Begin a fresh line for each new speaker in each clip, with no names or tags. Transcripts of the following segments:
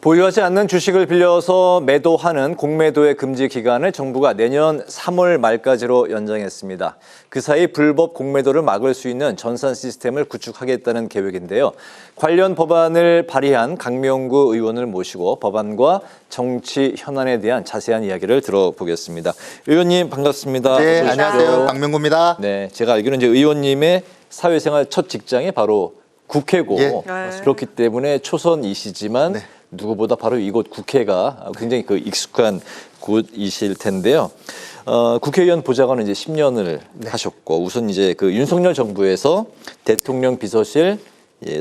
보유하지 않는 주식을 빌려서 매도하는 공매도의 금지 기간을 정부가 내년 3월 말까지로 연장했습니다. 그 사이 불법 공매도를 막을 수 있는 전산 시스템을 구축하겠다는 계획인데요. 관련 법안을 발의한 강명구 의원을 모시고 법안과 정치 현안에 대한 자세한 이야기를 들어보겠습니다. 의원님 반갑습니다.
네, 안녕하세요. 강명구입니다.
네, 제가 알기로는 이제 의원님의 사회생활 첫 직장이 바로 국회고 그렇기 때문에 초선이시지만
네.
누구보다 바로 이곳 국회가 굉장히 익숙한 곳이실 텐데요. 국회의원 보좌관은 이제 10년을 하셨고 우선 이제 윤석열 정부에서 대통령 비서실,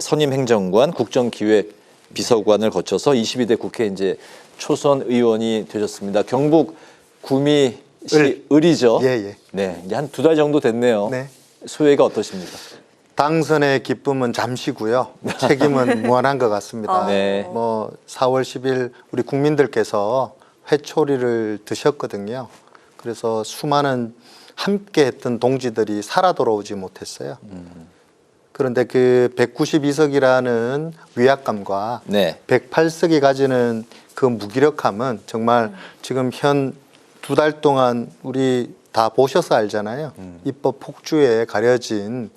선임 행정관, 국정기획 비서관을 거쳐서 22대 국회 이제 초선 의원이 되셨습니다. 경북 구미시 을이죠.
예.
네, 이제 한 2달 정도 됐네요.
네.
소회가 어떠십니까?
당선의 기쁨은 잠시고요. 책임은 무한한 것 같습니다.
네.
4월 10일 우리 국민들께서 회초리를 드셨거든요. 그래서 수많은 함께했던 동지들이 살아 돌아오지 못했어요. 그런데 그 192석이라는 위압감과 108석이 가지는 그 무기력함은 정말 지금 현 2달 동안 우리 다 보셔서 알잖아요. 입법 폭주에 가려진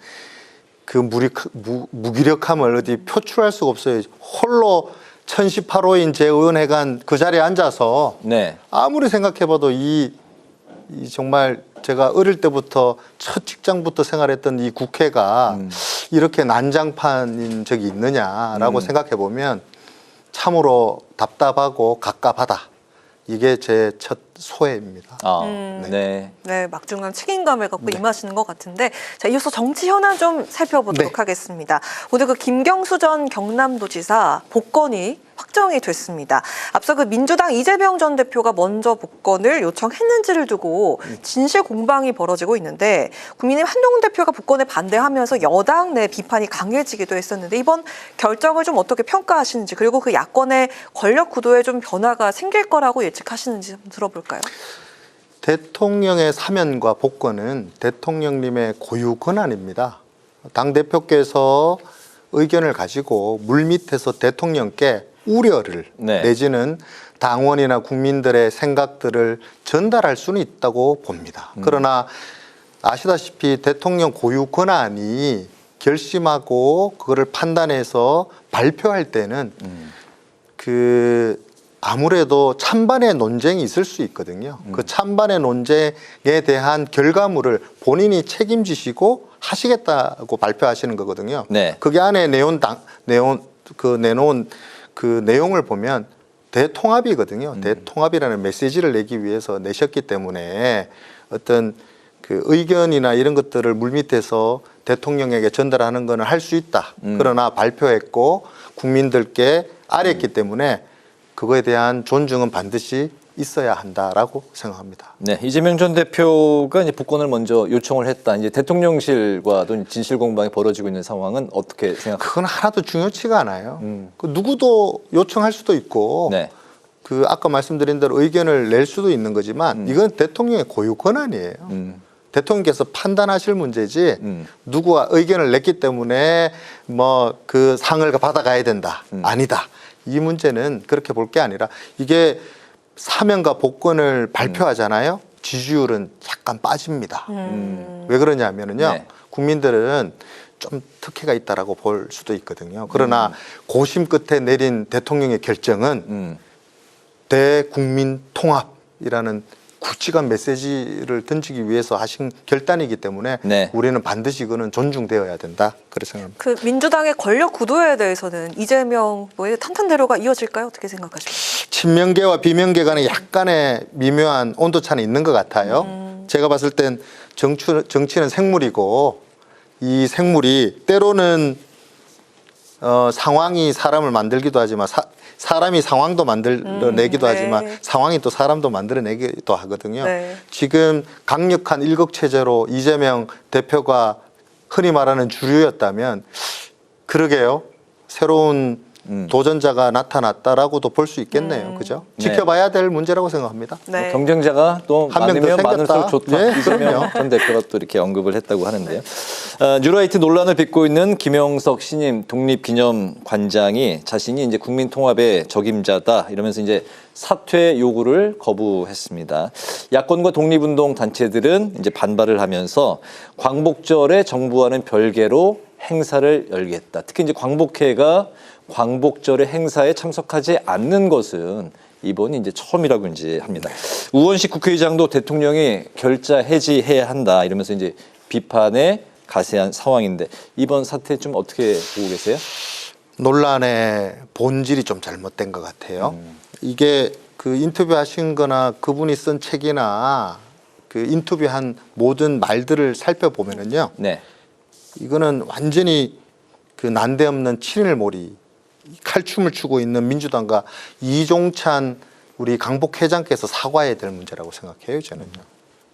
그 무기력함을 어디 표출할 수가 없어요. 홀로 1018호인 제 의원회관 그 자리에 앉아서 아무리 생각해봐도 이 정말 제가 어릴 때부터 첫 직장부터 생활했던 이 국회가 이렇게 난장판인 적이 있느냐라고 생각해보면 참으로 답답하고 갑갑하다. 이게 제 첫 소회입니다.
네,
막중한 책임감을 갖고 임하시는 것 같은데, 자, 이어서 정치 현안 좀 살펴보도록 하겠습니다. 오늘 김경수 전 경남도지사 복권이 확정이 됐습니다. 앞서 민주당 이재명 전 대표가 먼저 복권을 요청했는지를 두고 진실 공방이 벌어지고 있는데, 국민의힘 한동훈 대표가 복권에 반대하면서 여당 내 비판이 강해지기도 했었는데, 이번 결정을 좀 어떻게 평가하시는지, 그리고 그 야권의 권력 구도에 좀 변화가 생길 거라고 예측하시는지 좀 들어볼까요?
대통령의 사면과 복권은 대통령님의 고유 권한입니다. 당대표께서 의견을 가지고 물밑에서 대통령께 우려를 내지는 당원이나 국민들의 생각들을 전달할 수는 있다고 봅니다. 그러나 아시다시피 대통령 고유 권한이 결심하고 그거를 판단해서 발표할 때는 아무래도 찬반의 논쟁이 있을 수 있거든요. 그 찬반의 논쟁에 대한 결과물을 본인이 책임지시고 하시겠다고 발표하시는 거거든요. 그게 안에 내놓은 그 내용을 보면 대통합이거든요. 대통합이라는 메시지를 내기 위해서 내셨기 때문에 어떤 그 의견이나 이런 것들을 물밑에서 대통령에게 전달하는 거는 할 수 있다. 그러나 발표했고 국민들께 알렸기 때문에 그거에 대한 존중은 반드시 있어야 한다라고 생각합니다.
네, 이재명 전 대표가 이제 복권을 먼저 요청을 했다. 이제 대통령실과도 진실 공방이 벌어지고 있는 상황은 어떻게 생각하세요?
그건 하나도 중요치가 않아요. 그 누구도 요청할 수도 있고, 그 아까 말씀드린 대로 의견을 낼 수도 있는 거지만 이건 대통령의 고유 권한이에요. 대통령께서 판단하실 문제지 누구가 의견을 냈기 때문에 그 상을 받아가야 된다. 아니다. 이 문제는 그렇게 볼 게 아니라 이게 사면과 복권을 발표하잖아요. 지지율은 약간 빠집니다. 왜 그러냐면요. 국민들은 좀 특혜가 있다라고 볼 수도 있거든요. 그러나 고심 끝에 내린 대통령의 결정은 대국민 통합이라는 굵직한 메시지를 던지기 위해서 하신 결단이기 때문에 우리는 반드시 그거는 존중되어야 된다. 그렇게 생각합니다.
그 민주당의 권력 구도에 대해서는 이재명 후보의 탄탄대로가 이어질까요? 어떻게 생각하십니까?
친명계와 비명계 간에 약간의 미묘한 온도차는 있는 것 같아요. 제가 봤을 땐 정치는 생물이고 이 생물이 때로는 상황이 사람을 만들기도 하지만 사람이 상황도 만들어내기도 하지만 상황이 또 사람도 만들어내기도 하거든요. 지금 강력한 일극체제로 이재명 대표가 흔히 말하는 주류였다면 그러게요. 새로운 도전자가 나타났다라고도 볼 수 있겠네요. 그죠?
네.
지켜봐야 될 문제라고 생각합니다.
네.
경쟁자가 또
한명더
많으면
생겼다.
많을수록 좋다.
네,
이재명
그럼요.
전 대표가 또 이렇게 언급을 했다고 하는데요. 뉴라이트 논란을 빚고 있는 김영석 신임 독립기념관장이 자신이 이제 국민통합의 적임자다 이러면서 이제 사퇴 요구를 거부했습니다. 야권과 독립운동 단체들은 이제 반발을 하면서 광복절에 정부와는 별개로 행사를 열겠다. 특히 이제 광복회가 광복절의 행사에 참석하지 않는 것은 이번이 이제 처음이라고 이제 합니다. 우원식 국회의장도 대통령이 결자 해지해야 한다 이러면서 이제 비판에 가세한 상황인데 이번 사태 좀 어떻게 보고 계세요?
논란의 본질이 좀 잘못된 것 같아요. 이게 그 인터뷰하신 거나 그분이 쓴 책이나 그 인터뷰한 모든 말들을 살펴보면은요.
네.
이거는 완전히 그 난데없는 친일몰이 칼춤을 추고 있는 민주당과 이종찬 우리 강북회장께서 사과해야 될 문제라고 생각해요, 저는요.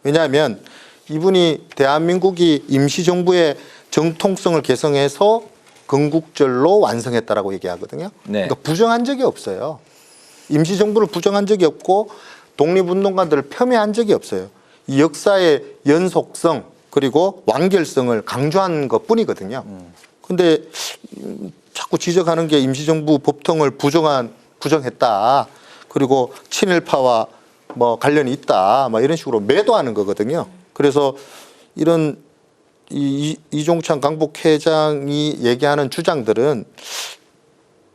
왜냐하면 이분이 대한민국이 임시정부의 정통성을 개성해서 건국절로 완성했다라고 얘기하거든요.
네.
그러니까 부정한 적이 없어요. 임시정부를 부정한 적이 없고 독립운동가들을 폄훼한 적이 없어요. 이 역사의 연속성 그리고 완결성을 강조한 것뿐이거든요. 근데 자꾸 지적하는 게 임시정부 법통을 부정했다. 그리고 친일파와 뭐 관련이 있다. 막 이런 식으로 매도하는 거거든요. 그래서 이런 이종찬 강북회장이 얘기하는 주장들은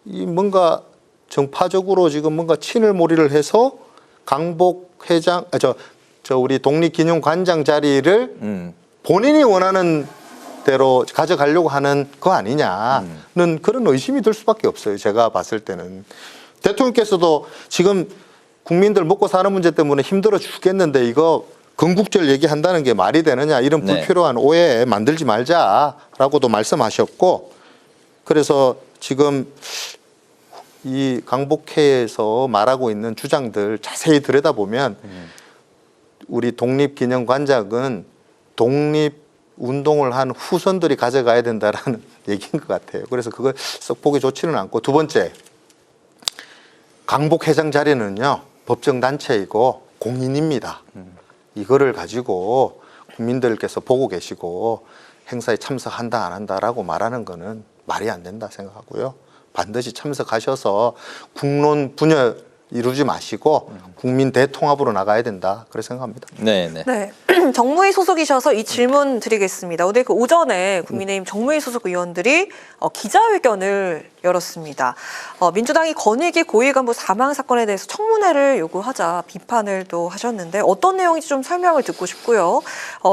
이 뭔가 정파적으로 지금 뭔가 친일몰이를 해서 강북회장, 저 우리 독립기념관장 자리를 본인이 원하는 대로 가져가려고 하는 거 아니냐는 그런 의심이 들 수밖에 없어요. 제가 봤을 때는. 대통령께서도 지금 국민들 먹고 사는 문제 때문에 힘들어 죽겠는데 이거 건국절 얘기한다는 게 말이 되느냐 이런
네.
불필요한 오해 만들지 말자라고도 말씀하셨고 그래서 지금 이 강북회에서 말하고 있는 주장들 자세히 들여다보면 우리 독립기념관장은 독립운동을 한 후손들이 가져가야 된다라는 얘기인 것 같아요. 그래서 그걸 썩 보기 좋지는 않고 두 번째 강북회장 자리는요 법정단체이고 공인입니다. 이거를 가지고 국민들께서 보고 계시고 행사에 참석한다 안 한다라고 말하는 거는 말이 안 된다 생각하고요. 반드시 참석하셔서 국론 분열 이루지 마시고 국민 대통합으로 나가야 된다. 그렇게 생각합니다.
네, 네.
네. 정무위 소속이셔서 이 질문 드리겠습니다. 오늘 그 오전에 국민의힘 정무위 소속 의원들이 기자회견을 열었습니다. 민주당이 권익위 고위 간부 사망 사건에 대해서 청문회를 요구하자 비판을 또 하셨는데 어떤 내용인지 좀 설명을 듣고 싶고요.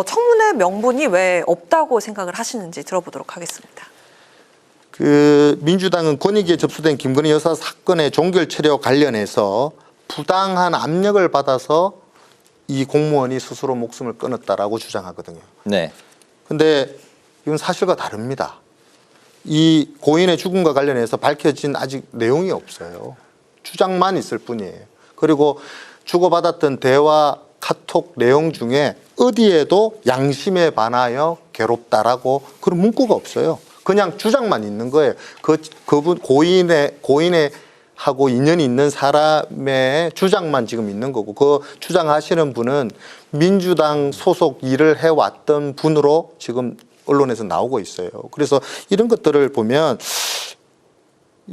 청문회 명분이 왜 없다고 생각을 하시는지 들어보도록 하겠습니다.
그 민주당은 권익위에 접수된 김건희 여사 사건의 종결 처리와 관련해서 부당한 압력을 받아서 이 공무원이 스스로 목숨을 끊었다라고 주장하거든요.
네.
근데 이건 사실과 다릅니다. 이 고인의 죽음과 관련해서 밝혀진 아직 내용이 없어요. 주장만 있을 뿐이에요. 그리고 주고받았던 대화 카톡 내용 중에 어디에도 양심에 반하여 괴롭다라고 그런 문구가 없어요. 그냥 주장만 있는 거예요. 그분 고인의 하고 인연이 있는 사람의 주장만 지금 있는 거고 그 주장하시는 분은 민주당 소속 일을 해왔던 분으로 지금 언론에서 나오고 있어요. 그래서 이런 것들을 보면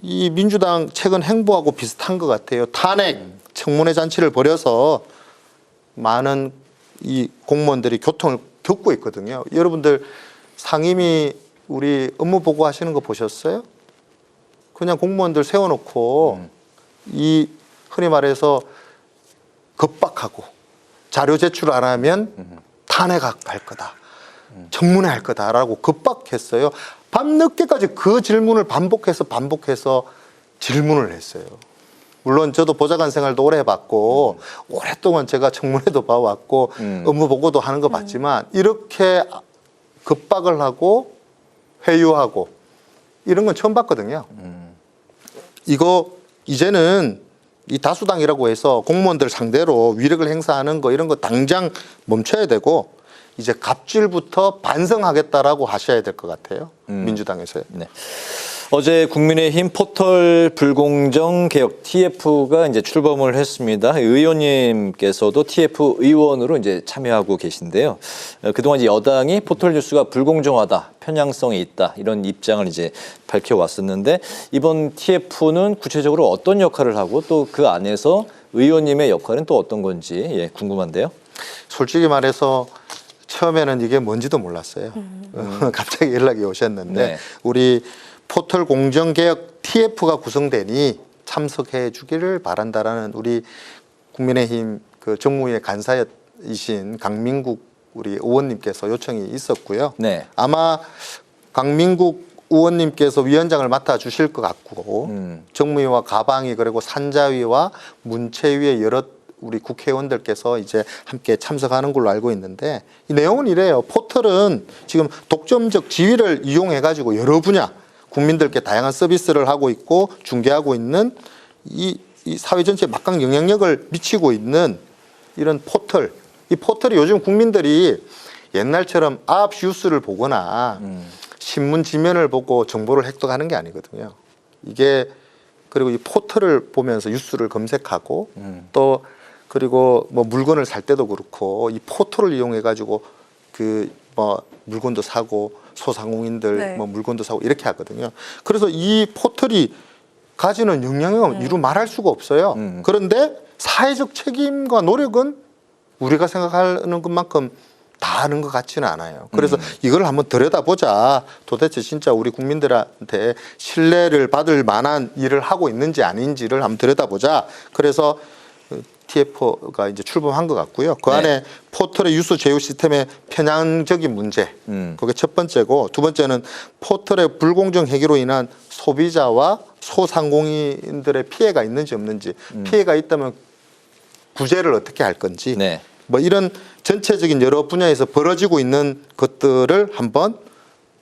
이 민주당 최근 행보하고 비슷한 것 같아요. 탄핵 청문회 잔치를 벌여서 많은 이 공무원들이 고통을 겪고 있거든요. 여러분들 상임위 우리 업무 보고 하시는 거 보셨어요? 그냥 공무원들 세워놓고 이 흔히 말해서 겁박하고 자료 제출 안 하면 탄핵할 거다. 청문회 할 거다라고 겁박했어요. 밤늦게까지 그 질문을 반복해서 질문을 했어요. 물론 저도 보좌관 생활도 오래 해봤고 오랫동안 제가 청문회도 봐왔고 업무 보고도 하는 거 봤지만 이렇게 겁박을 하고 회유하고 이런 건 처음 봤거든요. 이거 이제는 이 다수당이라고 해서 공무원들 상대로 위력을 행사하는 거 이런 거 당장 멈춰야 되고 이제 갑질부터 반성하겠다라고 하셔야 될 것 같아요. 민주당에서요.
네. 어제 국민의힘 포털 불공정 개혁 TF가 이제 출범을 했습니다. 의원님께서도 TF 의원으로 이제 참여하고 계신데요. 그동안 이제 여당이 포털 뉴스가 불공정하다, 편향성이 있다 이런 입장을 이제 밝혀왔었는데 이번 TF는 구체적으로 어떤 역할을 하고 또 그 안에서 의원님의 역할은 또 어떤 건지 궁금한데요.
솔직히 말해서 처음에는 이게 뭔지도 몰랐어요. 갑자기 연락이 오셨는데
네.
우리 포털 공정개혁 TF가 구성되니 참석해 주기를 바란다라는 우리 국민의힘 그 정무위의 간사이신 강민국 우리 의원님께서 요청이 있었고요.
네.
아마 강민국 의원님께서 위원장을 맡아 주실 것 같고 정무위와 가방위 그리고 산자위와 문체위의 여러 우리 국회의원들께서 이제 함께 참석하는 걸로 알고 있는데 이 내용은 이래요. 포털은 지금 독점적 지위를 이용해 가지고 여러 분야 국민들께 다양한 서비스를 하고 있고 중개하고 있는 이 사회 전체에 막강 영향력을 미치고 있는 이런 포털. 이 포털이 요즘 국민들이 옛날처럼 뉴스를 보거나 신문 지면을 보고 정보를 획득하는 게 아니거든요. 이게 그리고 이 포털을 보면서 뉴스를 검색하고 또 그리고 뭐 물건을 살 때도 그렇고 이 포털을 이용해 가지고 그 뭐 물건도 사고 소상공인들
네.
뭐 물건도 사고 이렇게 하거든요. 그래서 이 포털이 가지는 영향력은 이루 말할 수가 없어요. 그런데 사회적 책임과 노력은 우리가 생각하는 것만큼 다 하는 것 같지는 않아요. 그래서 이걸 한번 들여다보자. 도대체 진짜 우리 국민들한테 신뢰를 받을 만한 일을 하고 있는지 아닌지를 한번 들여다보자. 그래서 TF가 이제 출범한 것 같고요. 그 안에 포털의 뉴스 제휴 시스템의 편향적인 문제, 그게 첫 번째고, 두 번째는 포털의 불공정 행위로 인한 소비자와 소상공인들의 피해가 있는지 없는지, 피해가 있다면 구제를 어떻게 할 건지,
네.
뭐 이런 전체적인 여러 분야에서 벌어지고 있는 것들을 한번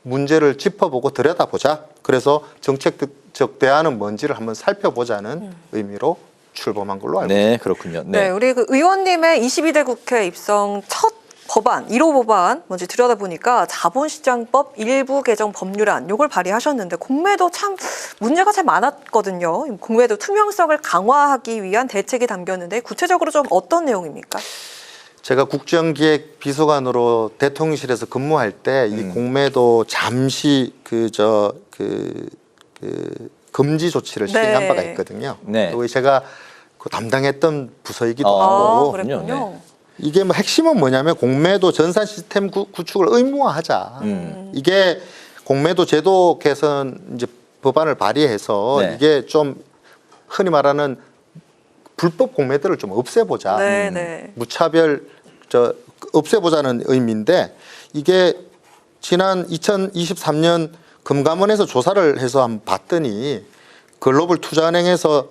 문제를 짚어보고 들여다보자. 그래서 정책적 대안은 뭔지를 한번 살펴보자는 의미로 출범한 걸로 알고 있습니다.
네, 그렇군요.
네, 우리 그 의원님의 22대 국회 입성 첫 법안, 1호 법안 먼저 들여다보니까 자본시장법 일부 개정 법률안 요걸 발의하셨는데 공매도 참 문제가 참 많았거든요. 공매도 투명성을 강화하기 위한 대책이 담겼는데 구체적으로 좀 어떤 내용입니까?
제가 국정기획 비서관으로 대통령실에서 근무할 때 이 공매도 잠시 금지 조치를 시행한
네.
바가 있거든요.
네.
그리고 제가 그 담당했던 부서이기도
아,
하고
그랬군요.
네.
이게 뭐 핵심은 뭐냐면 공매도 전산 시스템 구축을 의무화하자. 이게 공매도 제도 개선 이제 법안을 발의해서
네.
이게 좀 흔히 말하는 불법 공매도를 좀 없애보자.
네, 네.
무차별 없애보자는 의미인데 이게 지난 2023년 금감원에서 조사를 해서 한번 봤더니 글로벌 투자은행에서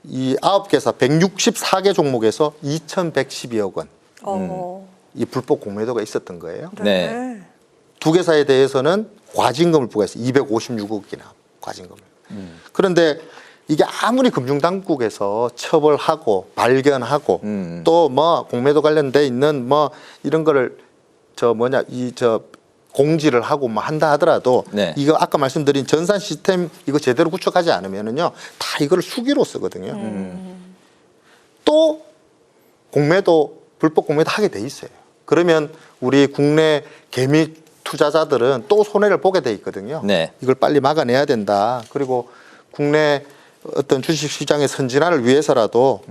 이 9개사 164개 종목에서 2,112억 원. 이 불법 공매도가 있었던 거예요.
네.
두 개사에 대해서는 과징금을 부과해서 256억이나 과징금을. 그런데 이게 아무리 금융당국에서 처벌하고 발견하고 또 뭐 공매도 관련돼 있는 뭐 이런 거를 공지를 하고 뭐 한다 하더라도
네.
이거 아까 말씀드린 전산 시스템 이거 제대로 구축하지 않으면은요 다 이거를 수기로 쓰거든요. 또 공매도 불법 공매도 하게 돼 있어요. 그러면 우리 국내 개미 투자자들은 또 손해를 보게 돼 있거든요.
네.
이걸 빨리 막아내야 된다. 그리고 국내 어떤 주식시장의 선진화를 위해서라도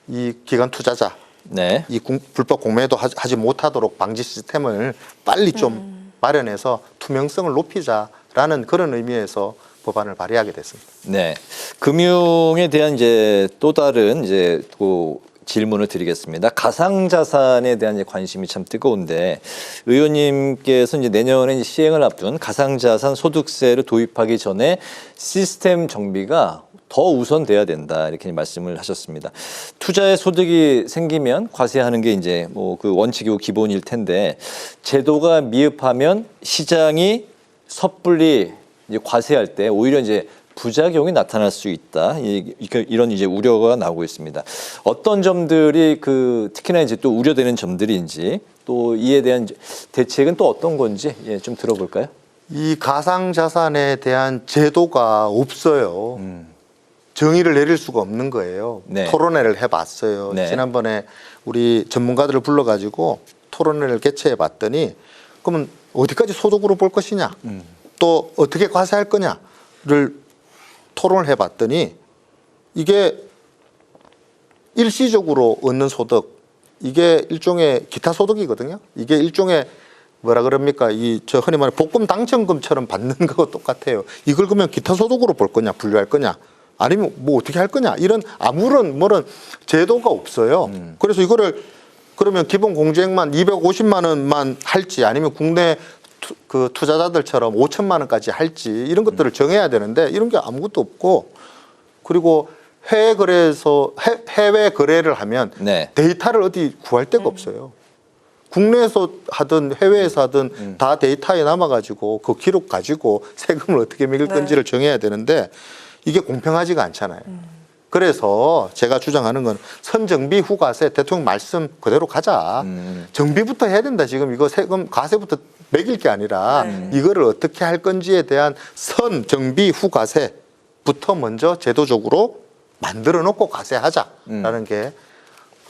이 기관 투자자
네.
이 불법 공매도 하지 못하도록 방지 시스템을 빨리 좀 마련해서 투명성을 높이자라는 그런 의미에서 법안을 발의하게 됐습니다.
네. 금융에 대한 이제 또 다른 이제 또 질문을 드리겠습니다. 가상자산에 대한 이제 관심이 참 뜨거운데 의원님께서 이제 내년에 이제 시행을 앞둔 가상자산 소득세를 도입하기 전에 시스템 정비가 더 우선돼야 된다 이렇게 말씀을 하셨습니다. 투자의 소득이 생기면 과세하는 게 이제 뭐 그 원칙이고 기본일 텐데 제도가 미흡하면 시장이 섣불리 이제 과세할 때 오히려 이제 부작용이 나타날 수 있다. 이런 이제 우려가 나오고 있습니다. 어떤 점들이 특히나 이제 또 우려되는 점들인지 또 이에 대한 대책은 또 어떤 건지 좀 들어볼까요?
이 가상자산에 대한 제도가 없어요. 정의를 내릴 수가 없는 거예요.
네.
토론회를 해봤어요.
네.
지난번에 우리 전문가들을 불러가지고 토론회를 개최해 봤더니 그러면 어디까지 소득으로 볼 것이냐 또 어떻게 과세할 거냐를 토론을 해봤더니 이게 일시적으로 얻는 소득 이게 일종의 기타 소득이거든요. 이게 일종의 뭐라 그럽니까? 이 저 흔히 말해 복권 당첨금처럼 받는 거와 똑같아요. 이걸 그러면 기타 소득으로 볼 거냐, 분류할 거냐, 아니면 뭐 어떻게 할 거냐 이런 아무런 뭐런 제도가 없어요. 그래서 이거를 그러면 기본 공제액만 250만 원만 할지 아니면 국내 그 투자자들처럼 5천만 원까지 할지 이런 것들을 정해야 되는데 이런 게 아무것도 없고 그리고 해외 거래를 하면
네.
데이터를 어디 구할 데가 없어요. 국내에서 하든 해외에서 하든 다 데이터에 남아가지고 그 기록 가지고 세금을 어떻게 매길 건지를 정해야 되는데 이게 공평하지가 않잖아요. 그래서 제가 주장하는 건 선정비 후과세 대통령 말씀 그대로 가자. 정비부터 해야 된다. 지금 이거 세금 과세부터 매길 게 아니라 이거를 어떻게 할 건지에 대한 선정비 후과세부터 먼저 제도적으로 만들어 놓고 과세하자라는 게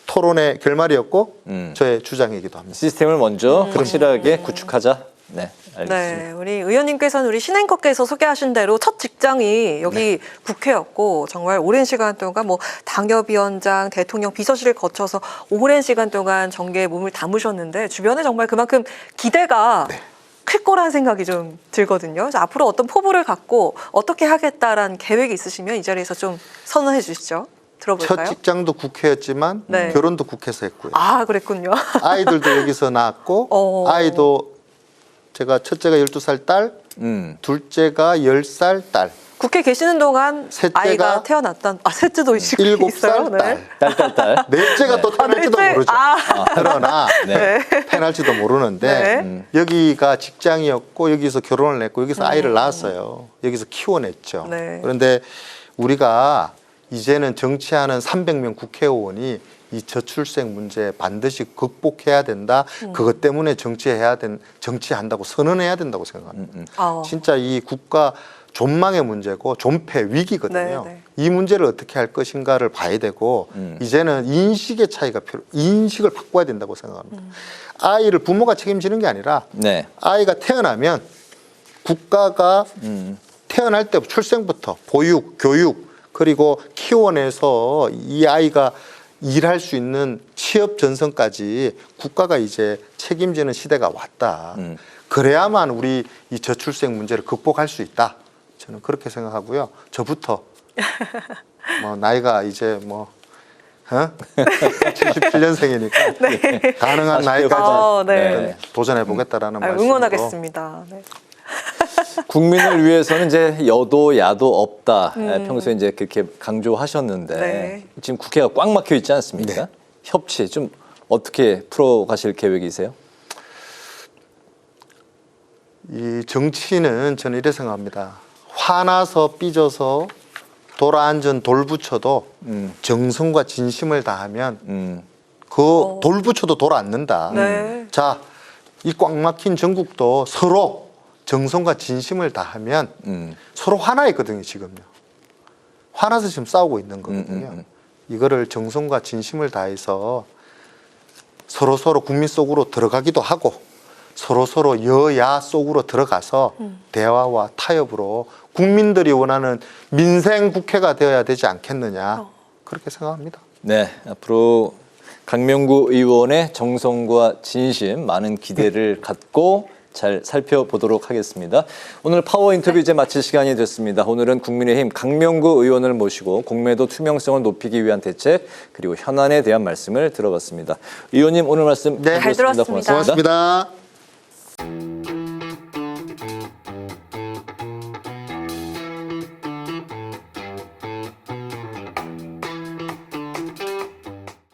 토론의 결말이었고 저의 주장이기도 합니다.
시스템을 먼저 확실하게 구축하자. 네, 알겠습니다.
네, 우리 의원님께서는 우리 신앵커께서 소개하신 대로 첫 직장이 여기 국회였고 정말 오랜 시간 동안 뭐 당협위원장, 대통령 비서실을 거쳐서 오랜 시간 동안 정계에 몸을 담으셨는데 주변에 정말 그만큼 기대가 클 거란 생각이 좀 들거든요. 그래서 앞으로 어떤 포부를 갖고 어떻게 하겠다라는 계획이 있으시면 이 자리에서 좀 선언해 주시죠. 들어볼까요?
첫 직장도 국회였지만
네.
결혼도 국회에서 했고요.
아, 그랬군요.
아이들도 여기서 낳았고 아이도 제가 첫째가 12살 딸, 둘째가 10살 딸.
국회 계시는 동안
셋째가
아이가 태어났던 셋째도 있어요.
7살 딸.
딸.
넷째가 또 태어날지도
넷째?
모르죠. 그러나
네.
태어날지도 모르는데 여기가 직장이었고 여기서 결혼을 했고 여기서 아이를 낳았어요. 여기서 키워냈죠.
네.
그런데 우리가 이제는 정치하는 300명 국회의원이 이 저출생 문제 반드시 극복해야 된다. 그것 때문에 정치한다고 선언해야 된다고 생각합니다. 진짜 이 국가 존망의 문제고 존폐 위기거든요.
네, 네.
이 문제를 어떻게 할 것인가를 봐야 되고 이제는 인식의 차이가 인식을 바꿔야 된다고 생각합니다. 아이를 부모가 책임지는 게 아니라
네.
아이가 태어나면 국가가 태어날 때 출생부터 보육, 교육 그리고 키워내서 이 아이가 일할 수 있는 취업 전선까지 국가가 이제 책임지는 시대가 왔다. 그래야만 우리 이 저출생 문제를 극복할 수 있다. 저는 그렇게 생각하고요. 저부터 뭐 나이가 이제 뭐 77년생이니까 가능한 나이까지
네.
도전해 보겠다라는 말씀으로
응원하겠습니다. 네.
국민을 위해서는 이제 여도 야도 없다. 평소에 이제 그렇게 강조하셨는데
네.
지금 국회가 꽉 막혀 있지 않습니까? 협치 좀 어떻게 풀어 가실 계획이세요?
이 정치는 저는 이래 생각합니다. 화나서 삐져서 돌아앉은 돌부처도 정성과 진심을 다하면 그 돌부처도 돌아앉는다.
네.
자, 이 꽉 막힌 전국도 서로 정성과 진심을 다하면 서로 화나있거든요, 지금요. 화나서 지금 싸우고 있는 거거든요. 이거를 정성과 진심을 다해서 서로 국민 속으로 들어가기도 하고 서로 여야 속으로 들어가서 대화와 타협으로 국민들이 원하는 민생 국회가 되어야 되지 않겠느냐 그렇게 생각합니다.
네, 앞으로 강명구 의원의 정성과 진심 많은 기대를 갖고 잘 살펴보도록 하겠습니다. 오늘 파워 인터뷰 이제 마칠 시간이 됐습니다. 오늘은 국민의힘 강명구 의원을 모시고 공매도 투명성을 높이기 위한 대책 그리고 현안에 대한 말씀을 들어봤습니다. 의원님 오늘 말씀
잘 들었습니다.
고맙습니다.